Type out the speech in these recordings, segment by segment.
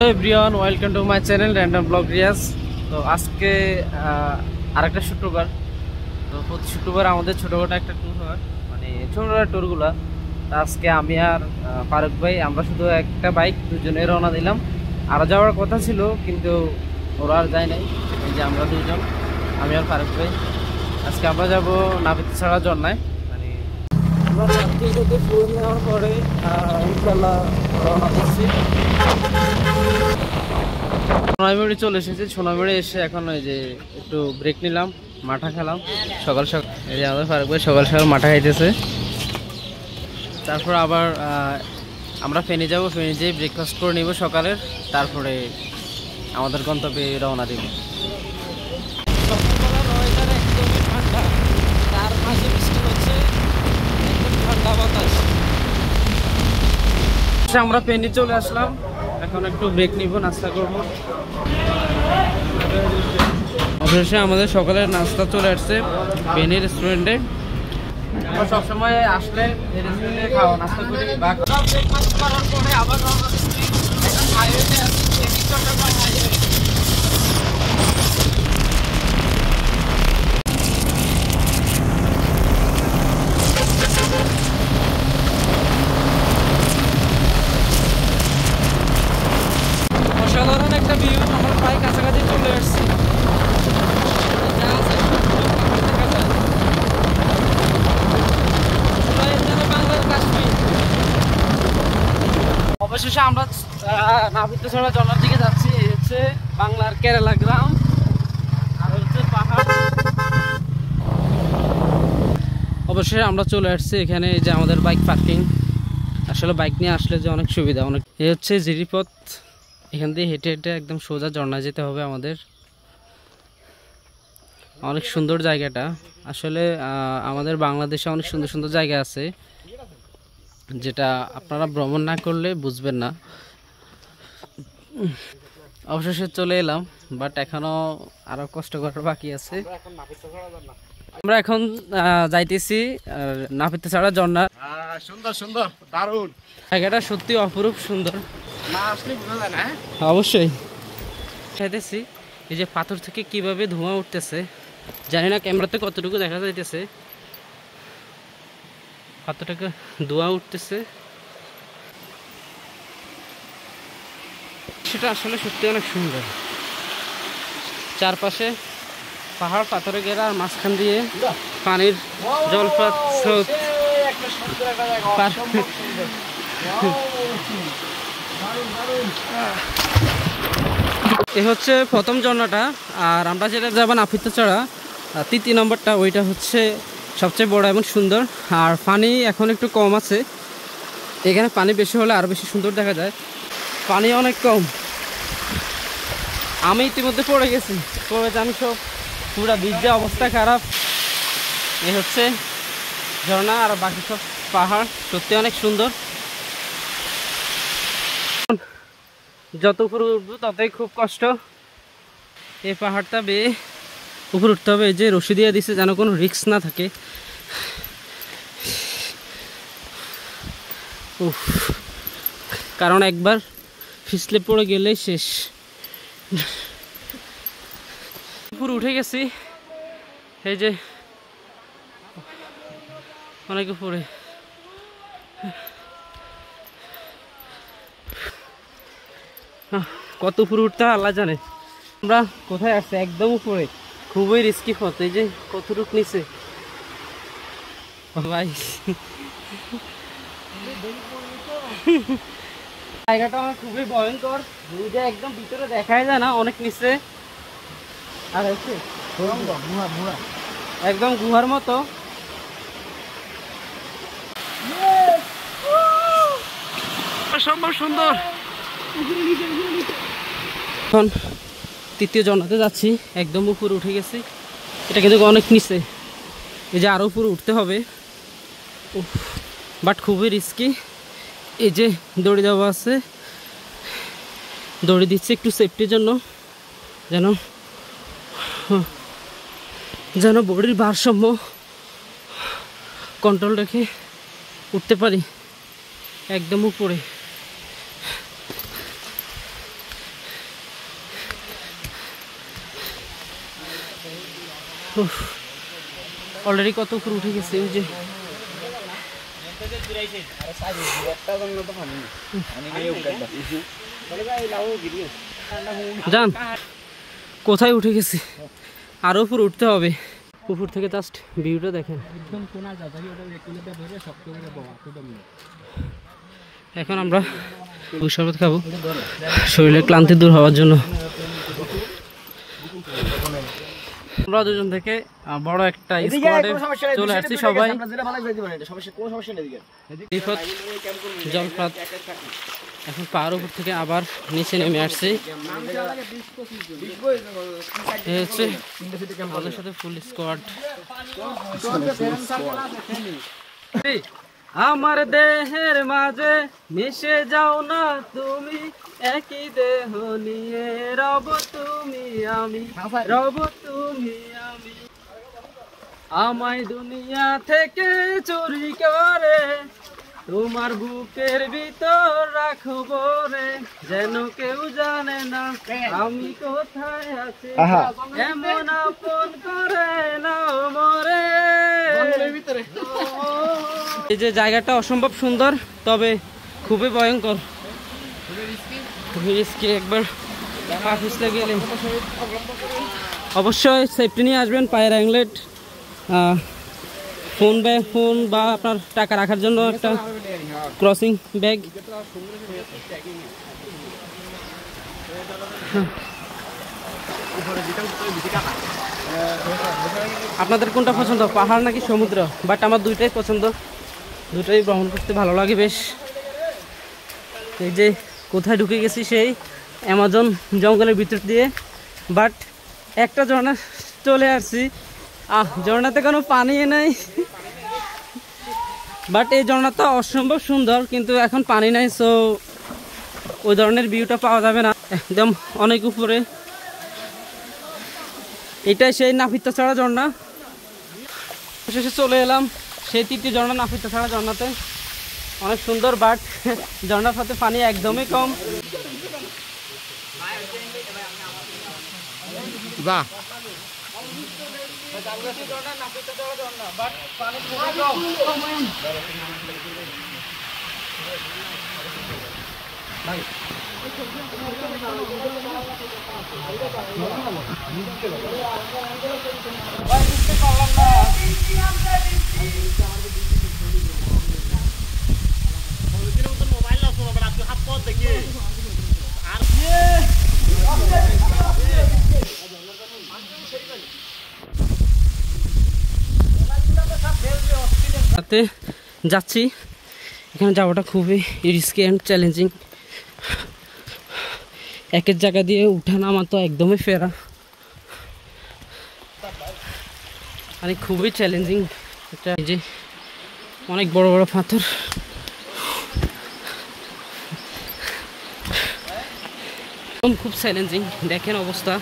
Everyone welcome to my channel random blog Riyaz. তো আজকে আরেকটা শুক্রবার। তো প্রতি শুক্রবার আমাদের ছোটোখাটো একটা ট্যুর হয়, মানে ছোটোখাটো ট্যুরগুলো। আজকে আমি আর ফারুক ভাই আমরা শুধু একটা বাইক দুজনে রওনা দিলাম। আরও যাওয়ার কথা ছিল কিন্তু ওরা আর যায় নাই। এই যে আমরা দুজন, আমি আর ফারুক ভাই আজকে আমরা যাব নাপিতছড়া ঝর্ণায়। মানে আমরা রাত্রি থেকে ফুল নেওয়ার পরে ইনশাল্লাহ রওনা দিচ্ছি। সোনাইমুড়ি চলে এসেছি। সোনাইমুড়ি এসে এখন ওই যে একটু ব্রেক নিলাম, মাঠা খেলাম সকাল সকাল। এই যে আমাদের ফারুক ভাই সকাল সকাল মাঠা খাইতেছে। তারপর আবার আমরা ফেনী যাব, ফেনী যেয়ে ব্রেকফাস্ট করে নিব সকালের, তারপরে আমাদের গন্তব্যে রওনা দিব। ঠান্ডা, তার মাঝে বৃষ্টি হচ্ছে, একদম ঠান্ডা বাতাস। আমরা ফেনী চলে আসলাম, এখন একটু ব্রেক নিব, নাস্তা করব। অবশেষে আমাদের সকালের নাস্তা চলে আসছে ফেনী রেস্টুরেন্টে। আমরা সবসময় আসলে এই রেস্টুরেন্টে খাওয়া নাস্তা করি। ব্রেকফাস্ট করার পরে আবার রওনা দিচ্ছি। এখন হাইওয়েতে আছি, ফেনী চট্টগ্রাম হাইওয়ে। অসাধারণ একটা ভিউ, আমরা প্রায় কাছাকাছি চলে আসছি। অবশেষে আমরা নাপিতছড়া ঝর্ণার দিকে যাচ্ছি। এই হচ্ছে বাংলার কেরালা গ্রাম, আর হচ্ছে পাহাড়। অবশেষে আমরা চলে আসছি এখানে। এই যে আমাদের বাইক পার্কিং। আসলে বাইক নিয়ে আসলে যে অনেক সুবিধা, অনেক। এই হচ্ছে জিরিপথ, এখান দিয়ে হেঁটে হেঁটে একদম সোজা ঝর্ণায় যেতে হবে আমাদের। অনেক সুন্দর জায়গাটা। আসলে আমাদের বাংলাদেশে অনেক সুন্দর সুন্দর জায়গা আছে, যেটা আপনারা ভ্রমণ না করলে বুঝবেন না। অবশেষে চলে এলাম, বাট এখনো আরো কষ্ট করার বাকি আছে। আমরা এখন যাইতেছি নাপিতছড়া ঝর্ণা। সুন্দর সুন্দর, দারুণ জায়গাটা, সত্যি অপরূপ সুন্দর। না আসলে বোঝা যায় না। অবশ্যই চাইতেছি এই যে পাথর থেকে কিভাবে ধোঁয়া উঠতেছে, জানি না ক্যামেরাতে কতটুকু দেখা যাইতেছে। পাথরটাকে ধোঁয়া উঠতেছে, সেটা আসলে সত্যি অনেক সুন্দর। চারপাশে পাহাড় পাথরে ঘেরা, আর মাঝখান দিয়ে পানির জলপাত স্রোত। এ হচ্ছে প্রথম ঝর্ণাটা, আর আমরা যেটা যাবো নাপিতছড়া 3 নম্বরটা, ওইটা হচ্ছে সবচেয়ে বড় এবং সুন্দর। আর পানি এখন একটু কম আছে, এখানে পানি বেশি হলে আরও বেশি সুন্দর দেখা যায়। পানি অনেক কম, আমি ইতিমধ্যে পড়ে গেছি, পড়ে আমি সব পুরো ভিজে অবস্থা খারাপ। এ হচ্ছে ঝর্ণা, আর বাকি সব পাহাড়। সত্যি অনেক সুন্দর। যত উপরে উঠবো ততই খুব কষ্ট। এই পাহাড়টা বেয়ে উপরে উঠতে হবে। এই যে রশি দিয়ে দিছে যেন কোনো রিস্ক না থাকে। উফ, কারণ একবার ফিসলে পড়ে গেলেই শেষ। উপরে উঠে গেছি, এই যে অনেক উপরে। কত উপরে উঠতে আল্লাহ জানে। আমরা কোথায় আসছি? একদম উপরে, খুবই রিস্কি পথ। এই যে কতটুক নিচে ভাই, জায়গাটা আমার খুবই ভয়ঙ্কর। একদম ভিতরে দেখাই যায় না, অনেক নিচে। আর হচ্ছে একদম গুহার মতো। অসম্ভব সুন্দর। এখন তৃতীয় ঝর্ণাতে যাচ্ছি, একদম উপরে উঠে গেছি। এটা কিন্তু অনেক নিচে, এই যে আরও উপরে উঠতে হবে, বাট খুবই রিস্কি। এই যে দড়ি দেওয়া আছে, দড়ি দিচ্ছে একটু সেফটির জন্য, যেন বডির ভারসাম্য কন্ট্রোল রেখে উঠতে পারি একদম উপরে। অলরেডি কত উপরে উঠে গেছে ওই যে জান কোথায় উঠে গেছি, আরো উপরে উঠতে হবে। উপর থেকে জাস্ট ভিউটা দেখেন। এখন আমরা শরবত খাবো শরীরের ক্লান্তি দূর হওয়ার জন্য। আমরা দুজন থেকে বড় একটা স্কোয়াডে চলে আসছি সবাই। জলপ্রপাত এখন পাহাড় উপর থেকে আবার নিচে নেমে আসছি। আমাদের সাথে ফুল স্কোয়াড। আমার দেহের মাঝে মিশে যাও না তুমি, একই দেহ নিয়ে রব তুমি আমি, রব তুমি আমি। আমায় দুনিয়া থেকে চুরি করে তোমার বুকের ভিতর রাখবো রে, যেন কেউ জানে না আমি কোথায় আছি, এমন আপন করে নাও মরে। এই যে জায়গাটা অসম্ভব সুন্দর, তবে খুবই ভয়ঙ্কর, খুবই রিস্কি। একবার পা পিছলে গেলে অবশ্যই সেফটি নিয়ে আসবেন, পায়ের অ্যাংলেট, ফোন বা আপনার টাকা রাখার জন্য একটা ক্রসিং ব্যাগ। আপনাদের কোনটা পছন্দ, পাহাড় নাকি সমুদ্র? বাট আমার দুইটাই পছন্দ, দুটাই ভ্রমণ করতে ভালো লাগে বেশ। এই যে কোথায় ঢুকে গেছি, সেই অ্যামাজন জঙ্গলের ভিতর দিয়ে, বাট একটা ঝর্ণা চলে আসছি। ঝর্ণাতে কোনো পানি নেই, বাট এই ঝর্ণাটা অসম্ভব সুন্দর, কিন্তু এখন পানি নাই, সো ওই ধরনের ভিউটা পাওয়া যাবে না। একদম অনেক উপরে, এটাই সেই নাফিতা ছাড়া ঝর্ণা। শেষে চলে এলাম সেই তৃতীয় ঝর্ণা, নাফিতা ছাড়া ঝর্ণাতে। অনেক সুন্দর, বাট ঝর্ণার সাথে পানি একদমই কম। বাহ, যাচ্ছি, এখানে যাওয়াটা খুবই রিস্কি অ্যান্ড চ্যালেঞ্জিং। একের জায়গা দিয়ে উঠা নামা তো একদমই ফেরা, মানে খুবই চ্যালেঞ্জিং একটা। এই যে অনেক বড় বড় পাথর, খুব চ্যালেঞ্জিং। দেখেন অবস্থা।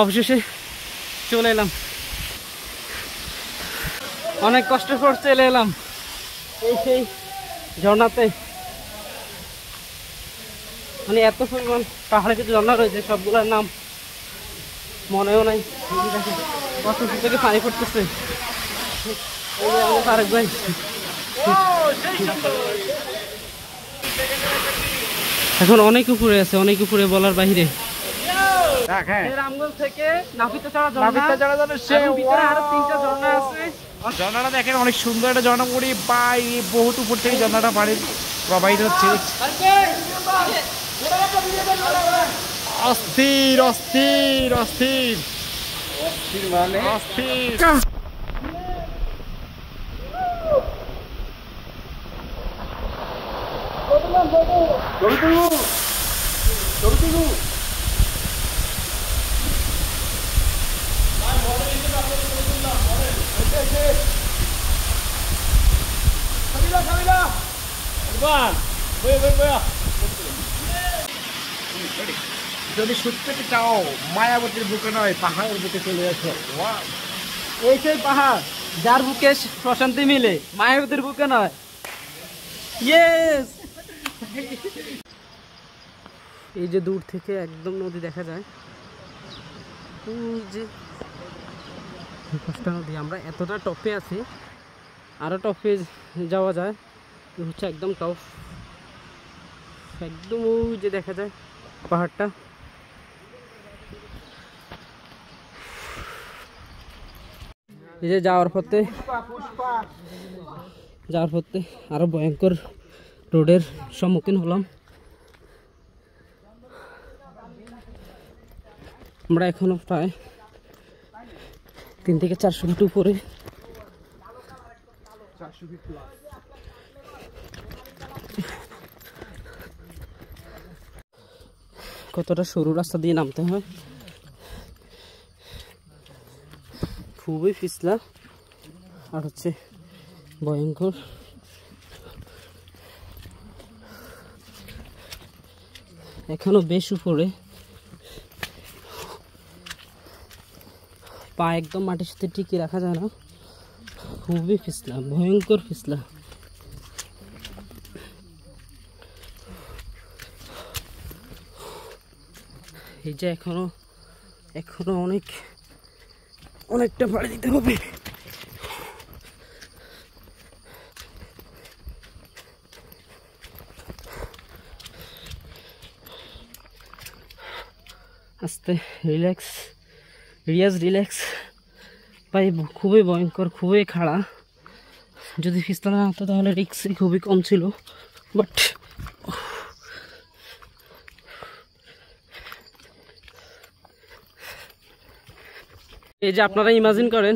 অবশেষে চলে এলাম, অনেক কষ্টের পর চলে এলাম এই সেই ঝর্ণাতে। মানে এত পরিমাণ পাহাড়ে কিছু ঝর্ণা রয়েছে, সবগুলোর নাম মনেও নাই। কত থেকে পানি পড়তেছে, আরেক ভাই। এখন অনেক উপরে আছে, অনেক উপরে বলার বাহিরে। রামগঞ্জ থেকে নাফিতা ছাড়া ঝর্ণা আছে। ঝর্ণাটা দেখেন অনেক সুন্দর একটা ঝর্ণা, পড়ি পাই বহুত উপর থেকে ঝর্ণাটা পানি প্রবাহিত হচ্ছে। অস্থির অস্থির অস্থির মানে অস্থির। যদি সত্যি চাও মায়াবতীর বুকে নয়, পাহাড়ের বুকে চলে আসো। এই সেই পাহাড় যার বুকে প্রশান্তি মিলে, মায়াবতীর বুকে নয়। ইয়েস। এই যে দূর থেকে একদম নদী দেখা যায়, ওই যে পাঁচটা নদী। আমরা এতটা টপে আছি, আরও টপে যাওয়া যায়, হচ্ছে একদম টপ, একদম ওই যে দেখা যায় পাহাড়টা। এই যে যাওয়ার পথে আরো ভয়ঙ্কর রোডের সম্মুখীন হলাম। আমরা এখনো প্রায় 3 থেকে 400 ফিট উপরে। কতটা সরু রাস্তা দিয়ে নামতে হয়, খুবই পিছলা আর হচ্ছে ভয়ঙ্কর। এখনো বেশ উপরে, পা একদম মাটির সাথে টিকিয়ে রাখা যায় না, খুবই পিছলা, ভয়ঙ্কর পিছলা। এই যে এখনো অনেকটা পাড়ি দিতে হবে। আস্তে রিল্যাক্স ভাই, খুবই ভয়ঙ্কর, খুবই খাড়া। যদি পিছলা না হতো তাহলে রিস্ক খুবই কম ছিল, বাট এই যে আপনারা ইমাজিন করেন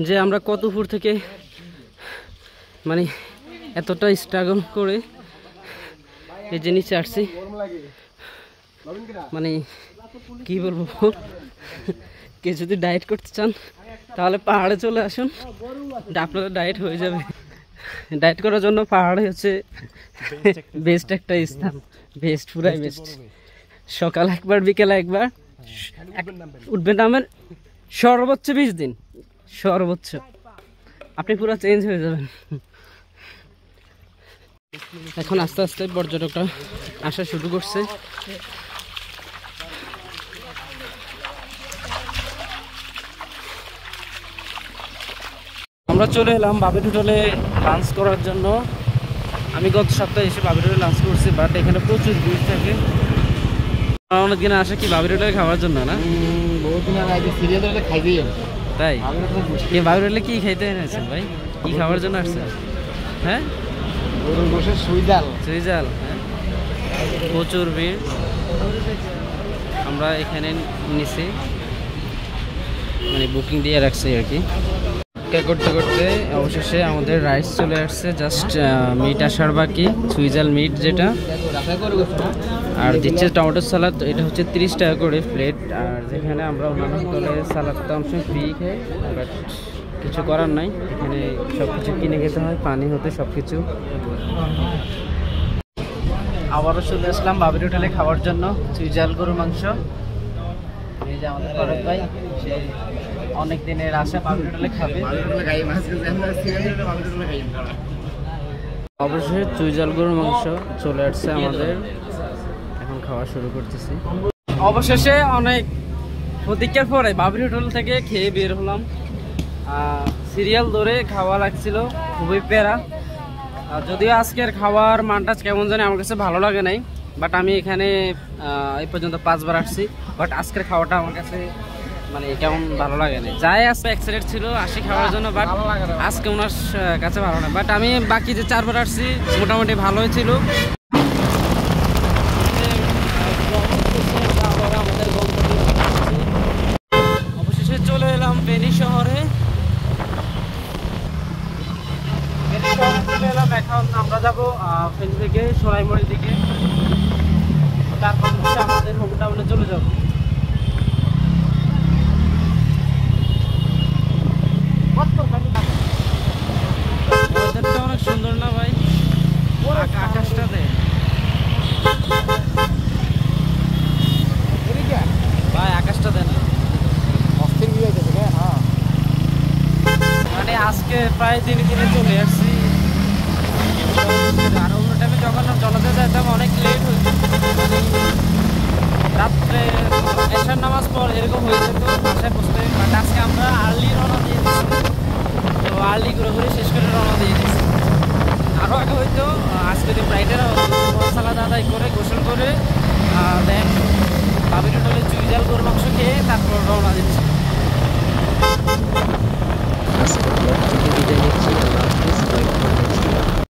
যে আমরা কত উপর থেকে মানে এতটা স্ট্রাগল করে এই যে নিচে আসছি, মানে কি বলবো। কে যদি ডায়েট করতে চান তাহলে পাহাড়ে চলে আসুন, আপনারা ডায়েট হয়ে যাবে। ডায়েট করার জন্য পাহাড়ে হচ্ছে বেস্ট একটা স্থান, বেস্ট, পুরাই বেস্ট। সকাল একবার, বিকেল একবার উঠবেন, নামেন সর্বোচ্চ 20 দিন, সর্বোচ্চ আপনি পুরো চেঞ্জ হয়ে যাবেন। এখন আস্তে আস্তে পর্যটকরা আসা শুরু করছে। আমরা চলে এলাম বাবির হোটেলে লাঞ্চ করার জন্য। আমি গত সপ্তাহে এসে বাবির হোটেলে লাঞ্চ করছি, বাট এখানে প্রচুর ভিড় থাকে। অনেক দিনে আসে কি বাবির হোটেলে খাওয়ার জন্য না, তাই বাবির হোটেলে কি খাইতে এনেছেন ভাই? কি খাওয়ার জন্য আসছেন? হ্যাঁ, সুইজাল। হ্যাঁ, প্রচুর ভিড়। আমরা এখানে নিছি, মানে বুকিং দিয়ে রাখছি আর কি। করতে করতে অবশেষে আমাদের রাইস চলে আসছে, জাস্ট মিট আসার বাকি, সুইজাল মিট যেটা। আর দিচ্ছে টমেটো সালাদ, এটা হচ্ছে 30 টাকা করে প্লেট। আর যেখানে আমরা অন্যান্য হোটেলে সালাদটা অংশ ফ্রি খাই, বাট কিছু করার নাই, এখানে সব কিছু কিনে খেতে হয়, পানি হতে সব কিছু। আবারও চলে আসলাম বাবির হোটেলে খাওয়ার জন্য, সুইজাল গরু মাংস। এই যে আমাদের ফারুক ভাই, সে অনেক দিনের আশা বাবির হোটেলে খাবে। অবশ্যই সুইজাল গরুর মাংস চলে আসছে আমাদের, এখন খাওয়া শুরু করতেছি। অবশেষে অনেক প্রতীক্ষার পরে বাবির হোটেল থেকে খেয়ে বের হলাম। সিরিয়াল ধরে খাওয়া লাগছিল, খুবই প্যারা। যদিও আজকের খাওয়ার মানটা কেমন জানি আমার কাছে ভালো লাগে নাই, বাট আমি এখানে এই পর্যন্ত 5 বার আসছি, বাট আজকের খাওয়াটা আমার কাছে মানে কেমন ভালো লাগে না। যাই আসবে এক্সাইটেড ছিল আসি খাওয়ার জন্য, বাট আজকে ওনার কাছে ভালো না। বাট আমি বাকি যে 4 বার আসছি মোটামুটি ভালোই ছিল। অবশেষে চলে এলাম ফেনী শহরে। চলে এলাম, এখন আমরা যাবো ফেনী থেকে সোনাইমুড়ির দিকে, তারপর হচ্ছে আমাদের হোম টাউনে চলে যাবো। অনেক সুন্দর না ভাই, আকাশটা দেখ ভাই, আকাশটা দেন মানে আজকে প্রায় দিনে চলে আসছি। আর অন্য টাইমে যখন জলাতে যেতাম অনেক লেট হয়েছে, এরকম হয়ে যেত বাসায় বসতে, বাট আজকে আমরা আর্লি রওনা দিয়ে দিচ্ছি। তো আর্লি ঘুরে শেষ করে রওনা দিয়ে দিচ্ছি। আরও আগে হয়তো আজকে দিন ব্রাইডেরা সালাদ আদায় করে গোসল করে দেন বাবির হোটেলে চুইজাল গরুর মাংস খেয়ে তারপর রওনা দিচ্ছি। আজকে বিদায় নিচ্ছি।